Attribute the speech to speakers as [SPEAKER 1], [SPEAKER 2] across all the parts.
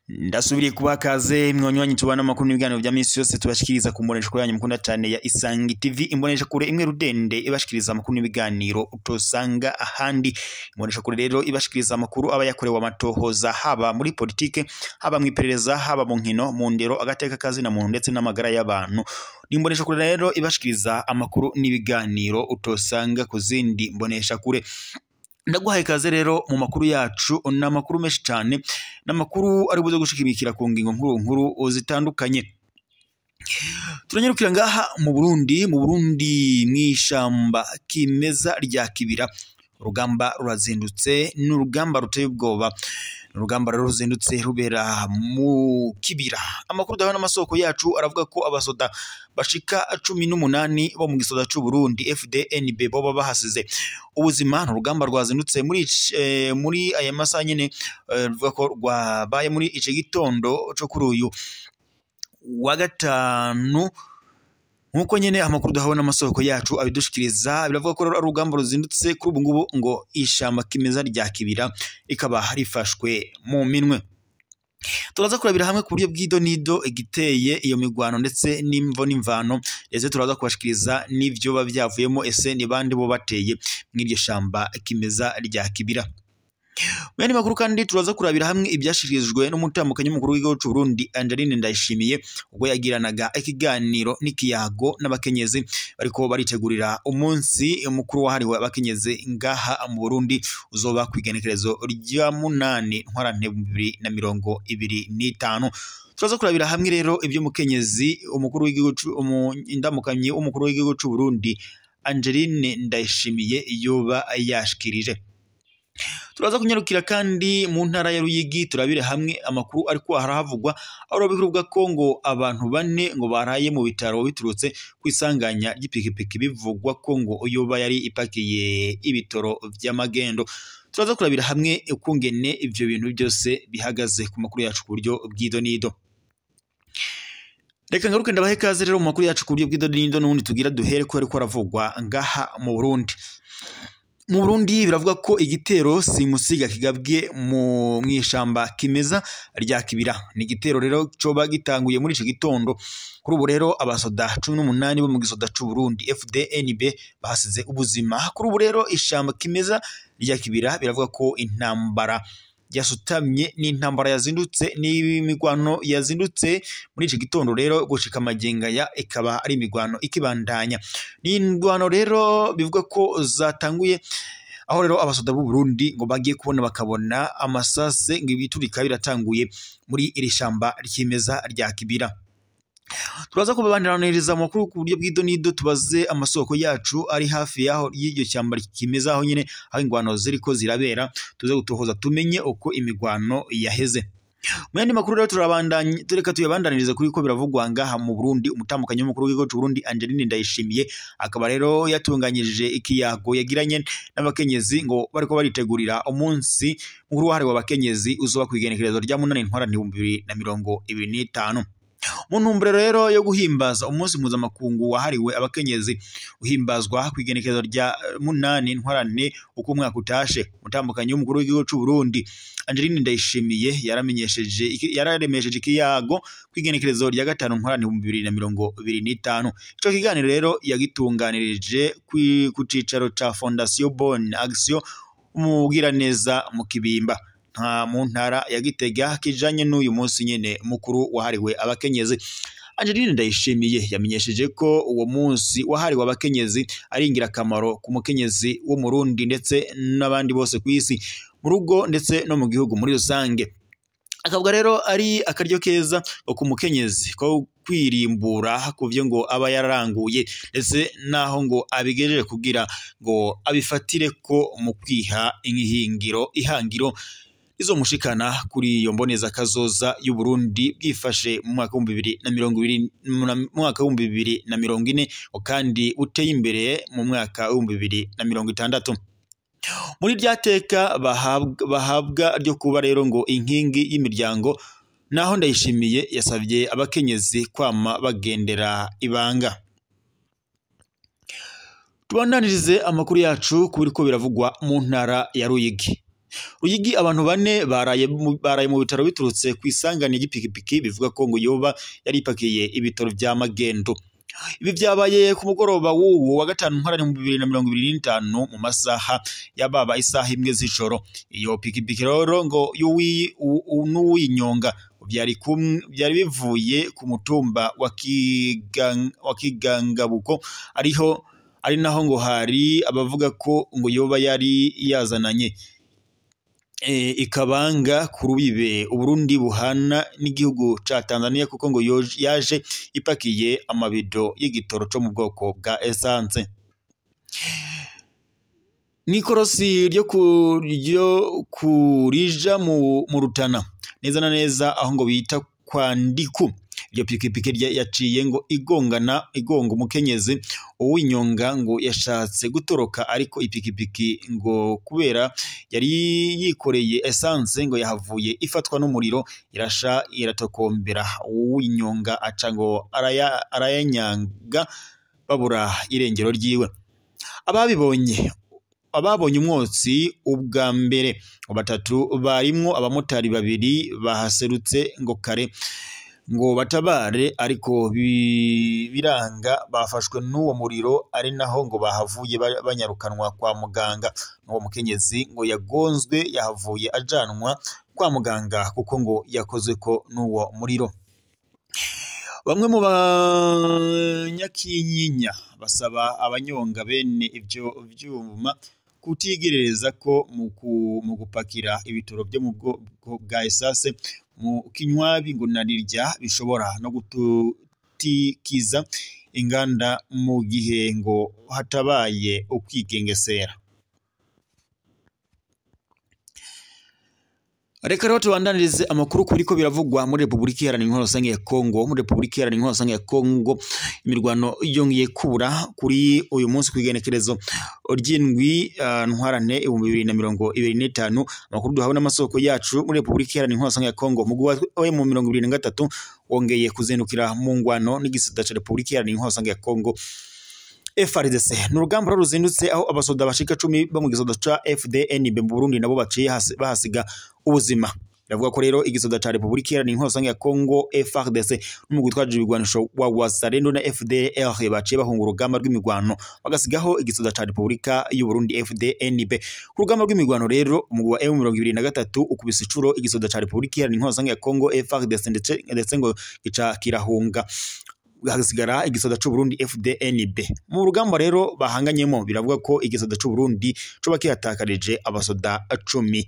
[SPEAKER 1] Ndasubiriye kubakaze mwonywanyi tubana makuru n'ibiganiro bya misi yose tubashikiriza ku mbonesha kure yanyu mukunda cyane ya Isangi TV, imbonesha kure imwe rudende ibashikiriza amakuru n'ibiganiro utosanga ahandi. Imbonesha kure rero ibashikiriza amakuru aba yakorewe amatohoza haba muri politike, haba mu iperereza, haba mu nkino, mu ndero, agateka kazi na muntu ndetse n'amagara y'abantu. Imbonesha kure rero ibashikiriza amakuru n'ibiganiro utosanga ku zindi mbonesha kure. Ndaguhaye kaze rero mu makuru yacu, n'amakuru menshi cyane, n'amakuru ari buze gushikirikira ku ngingo nkuru zitandukanye. Turanyarukira ngaha mu Burundi mw'ishamba kimeza rya Kibira. Urugamba rurazindutse, n'urugamba ruteye ubwoba. Urugamba rero ruzindutse rubera mu Kibira. Amakuru dawe n'amasoko yacu aravuga ko abasoda bashika 18 bo mu gisoda cy'u Burundi FDNB bo bahasize ubuzima. Urugamba rwazindutse muri aya masaha nyene, ruvuga ko rwabaye muri ice gitondo cyo kuri uyu wa gatanu. Nkuko nyene amakuru dahawe n'amasoko yacu abidushikiriza, biravuga ko urugamba ruzindutse kuri ubu ngubu ngo ishamba kimeza rya Kibira ikaba harifashwe mu minwe. Turaza kurabira hamwe ku buryo bw'idonido igiteye iyo migwano ndetse n'imvo n'imvano, ese turaza kubashikiriza n'ivyo bavyavuyemo, ese ni bande bo bateye mw'iryo shamba kimeza rya Kibira. Mwene makuru kandi turaza kurabira hamwe ibyashikirijwe n'umutambukanyi mukuru w'igihugu cy'u Burundi Angeline Ndayishimiye ubwo yagiranaga ikiganiro n'ikiyago n'abakenyezi bariko baritegurira umunsi mukuru wahariwe abakenyezi ngaha mu Burundi uzoba kwigenekerezo rya 8 ntwarante 2025. Turaza kurabira hamwe rero ibyo mukenyezi umukuru w'igihugu indamukanyi umukuru w'igihugu cy'u Burundi Angeline Ndayishimiye yoba yashikirije. Turaza kunyarukira kandi mu ntara ya Ruyigi turabire hamwe amakuru ariko harahavugwa aho bivuga ko ngo abantu 4 ngo baraye mu bitaro biturutse kwisanganya ry'ipikipiki, bivugwa ko ngo yoba yari ipakiye ibitoro by'amagendo. Turaza kurabira hamwe ukungene ivyo bintu byose bihagaze ku makuru yacu ku buryo bw'idonido. Reka ngaruke ndabahe kaze rero mu makuru yacu ku buryo bw'idonido, n'ubundi tugira duhere ko ariko aravugwa ngaha mu Burundi. Mu Burundi biravuga ko igitero simusiga kigabwe mu mw'ishamba kimeza rya Kibira. Ni igitero rero coba gitanguye muri ico gitondo. Kuri ubu rero abasoda 18 bo mu gisoda cy'u Burundi FDNB bahasize ubuzima. Kuri ubu rero ishamba kimeza rya Kibira biravuga ko intambara yasutamye, n'intambara yazindutse, n'imigwano yazindutse muri ico gitondo rero gushika magenga ya ikaba ari imigwano ikibandanya. N'ingwano rero bivuga ko zatanguye aho rero abasoda b'u Burundi ngo bagiye kubona bakabona amasase ngo ibiturika biratanguye muri iri shamba ry'imeza rya Kibira. Turaza kubabandaniriza amakuru ku buryo bw'idonido, tubaze amasoko yacu ari hafi yaho y'iryo cyamba kimeza aho nyene aho ingwano ziriko zirabera, tuze gutohoza tumenye uko imigwano yaheze. Mwene makuru rero turabandanye tureka tuyabandaniriza kuri ko biravugwa ngaha mu Burundi. Umutambukanyi mukuru w'igihugu cy'u Burundi Angeline Ndayishimiye akaba rero yatunganyije ikiyago yagiranye n'abakenyezi ngo bariko baritegurira umunsi mukuru wahariwe abakenyezi uzoba kwigenekerezo rya 8 ntwarante 2025. Mu ntumbero rero yo guhimbaza umunsi mpuzamakungu wahariwe abakenyezi uhimbazwa kwigenekerezo rya 8 ntwarante uko umwaka utashe, umutambukanyi w'umukuru w'igihugu cy'u Burundi Angeline Ndayishimiye yararemesheje ikiyago kwigenekerezo rya 5 ntwarante 2025. Ico kiganiro rero yagitunganirije ku cicaro ca Fondation Bonne Action umugiraneza mu Kibimba mu ntara ya Gitega, kijanye n'uyu munsi nyene mukuru wahariwe abakenyezi. Angeline Ndayishimiye yamenyesheje ko uwo munsi wahariwe abakenyezi ari ingirakamaro ku mukenyezi wo mu Burundi ndetse n'abandi bose ku isi, mu rugo ndetse no mu gihugu muri rusange. Akavuga rero ari akaryo keza ku mukenyezi ko kwirimbura kuvyo ngo aba yaranguye ndetse naho ngo abigejeje kugira ngo abifatire ko mu kwiha ihangiro izo mushikana kuri iyo mboneza kazoza y'u Burundi bwifashe mu mwaka wa 2040 kandi uteye imbere mu mwaka wa 2060. Muri ryateka bahabwa ryo kuba rero ngo inkingi y'imiryango, naho Ndayishimiye yasavye abakenyezi kwama bagendera ibanga. Tubandanirize amakuru yacu kubiriko biravugwa mu ntara ya Ruyigi. Ruyigi abantu bane baraye mu bitaro biturutse kwisanganya y'ipikipiki bivuga ko ngo yoba yari ipakiye ibitaro vya Magendo. Ibi vyabaye ku mugoroba w'uwo wa gatanu ntwarane mu 2025 mu masaha yababa isaha imwe z'ijoro. Iyo pikipiki rero ngo n'uwinyonga byari bivuye ku mutumba wa Kigangabuko ari naho ngo hari abavuga ko ngo yoba yari yazananye ikabanga ku rubibe Uburundi buhana n'igihugu ca Tanzania kuko ngo yaje ipakiye amabido y'igitoro cyo mu bwoko bwa essence. Nikorosi ryo kurija mu Rutana neza na neza aho ngo bita kwa Ndiku. Iyo pikipiki yaciye ngo igonga umukenyezi uwinyonga ngo yashatse gutoroka ariko ipikipiki ngo kubera yari yikoreye essence ngo yahavuye ifatwa n'umuriro irasha iratokombera uwinyonga aca ngo arayanyanga babura irengero ryiwe. Ababonye umwotsi ubwa mbere batatu barimwo abamotari babiri bahaserutse ngo kare ngo batabare ariko biranga bafashwe n'uwo muriro ari naho ngo bahavuye banyarukanwa kwa muganga. N'uwo mukenyezi ngo yagonzwe yahavuye ajanwa kwa muganga kuko ngo yakozwe ko n'uwo muriro. Bamwe mu banyakinyinya basaba abanyonga bene ivyo vyuma kutigerereza ko mu gupakira ibitoro byo mu bwoko bwa essence mu kinywabi ngo narirya bishobora no gutikiza inganda mu gihe ngo hatabaye ukwigengesera. Reka rero tubandanirize amakuru kuriko biravugwa muri Republika Iharanira Intwaro Rusange ya Kongo. Muri Republika Iharanira Intwaro Rusange ya Kongo imirwano yongeye kubura kuri uyu munsi kwigenekerezo ry'indwi ntwarane 2025. Amakuru duhawe n'amasoko yacu muri Republika Iharanira Intwaro Rusange ya Kongo mu mu 2023 wongeye kuzendukira mu ngwano n'igisida ca Republika Iharanira Intwaro Rusange ya Kongo FARDC. N'urugamba ruzindutse aho abasoda bashika 10 bo mu gisoda ca FDNB mu Burundi nabo baciye bahasiga ubuzima. Ndavuga ko rero igisoda ca Republika Iharanira Intwaro Rusange ya Kongo FARDC n'umugwi twaje ibigwanisho wa Wazalendo na FDLR baciye bahunga urugamba rw'imigwano bagasigaho igisoda ca Republika y'u Burundi FDNB. Ku rugamba rw'imigwano rero umugwi wa M23 ukubise icuro igisoda ca Republika Iharanira Intwaro Rusange ya Kongo FARDC ndetse ngo gica kirahunga hasigara igisoda c'u Burundi FDNB. Mu rugamba rero bahanganyemo biravuga ko igisoda c'u Burundi coba kihatakarije abasoda 10.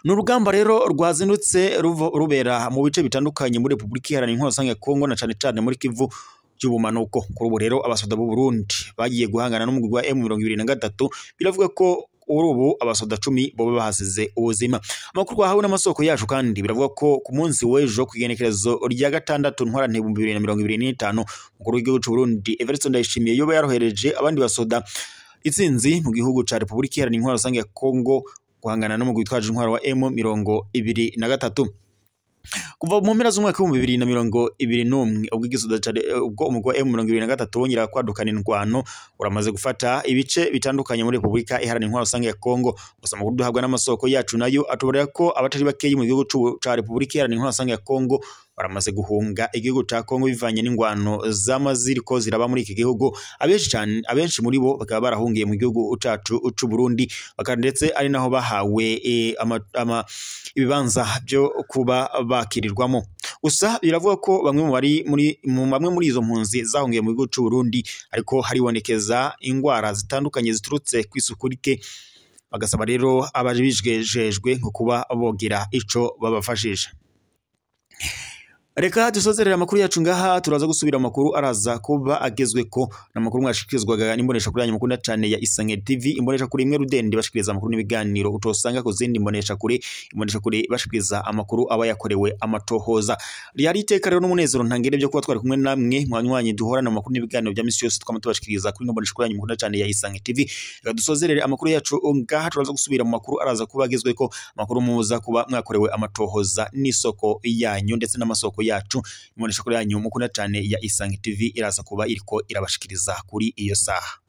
[SPEAKER 1] N'urugamba rero rwazindutse rubera mu bice bitandukanye muri Republika Iharanira Intwaro Rusange ya Kongo na cane cane muri Kivu cy'ubumanuko. Kuri ubu rero abasoda b'u Burundi bagiye guhangana n'umugwi wa M23 biravuga ko urubu abasoda 10 bobe bahasize ubuzima. Amakuru twahawe n'amasoko yacu kandi biravuga ko ku munsi w'ejo kwigenekerezo rya gatandatu ntwarane 2025 umukuru w'igihugu cy'u Burundi Evariste Ndayishimiye yoba yarohereje abandi basoda itsinzi mu gihugu ca Republika Iharanira Intwaro Rusange ya Kongo guhangana n'umugwi twaje intwaro wa M23. Kuva mu mpera z'umwaka wa 2021 ubwo umugwi wa M23 wongera kwadukana indwano uramaze gufata ibice bitandukanye muri Republika Iharanira Intwaro Rusange ya Kongo. Gusa amakuru duhabwa n'amasoko yacu nayo atubarira ko abatari bakeyi mu gihugu ca Republika Iharanira Intwaro Rusange ya Kongo baramaze guhunga igihugu ca Kongo bivanye n'ingwano z'amaziriko ziraba muri iki gihugu. Abenshi muri bo bakaba barahungiye mu gihugu cacu c'u Burundi ndetse ari naho bahawe ibibanza byo kuba bakirirwamo. Gusa biravuga ko bamwe muri izo mpunzi zahungiye mu gihugu c'u Burundi ariko haribonekeza ingwara zitandukanye ziturutse kw'isuku rike, bagasaba rero abaje bijejwe nko kuba bogira ico babafashije. Reka dusozerera amakuru yacu ngaha turaza gusubira amakuru araza kuba agezwe ko n'amakuru mwashikizwaga n'imbonesha kuri yanyu mukunda cyane ya Isange TV. Imbonesha kuri imwe rudende bashikiriza amakuru n'ibiganiro utosanga ku zindi imbonesha kuri bashikiriza amakuru aba yakorewe amatohoza. Ryari iteka rero n'umunezero ntangere byo kuba twari kumwe namwe mwanywanyi duhorana amakuru n'ibiganiro bya misi yose tubashikiriza kuri imbonesha kuri yanyu mukunda cyane ya Isange TV. Reka dusozerere amakuru yacu ngaha turaza gusubira mu makuru araza kuba agezwe ko amakuru muza kuba mwakorewe amatohoza n'isoko yanyu ndetse n'amasoko yacu. Imbonesha kuri yanyu mukunda cyane ya Isange TV iraza kuba iriko irabashikiriza kuri iyo saha.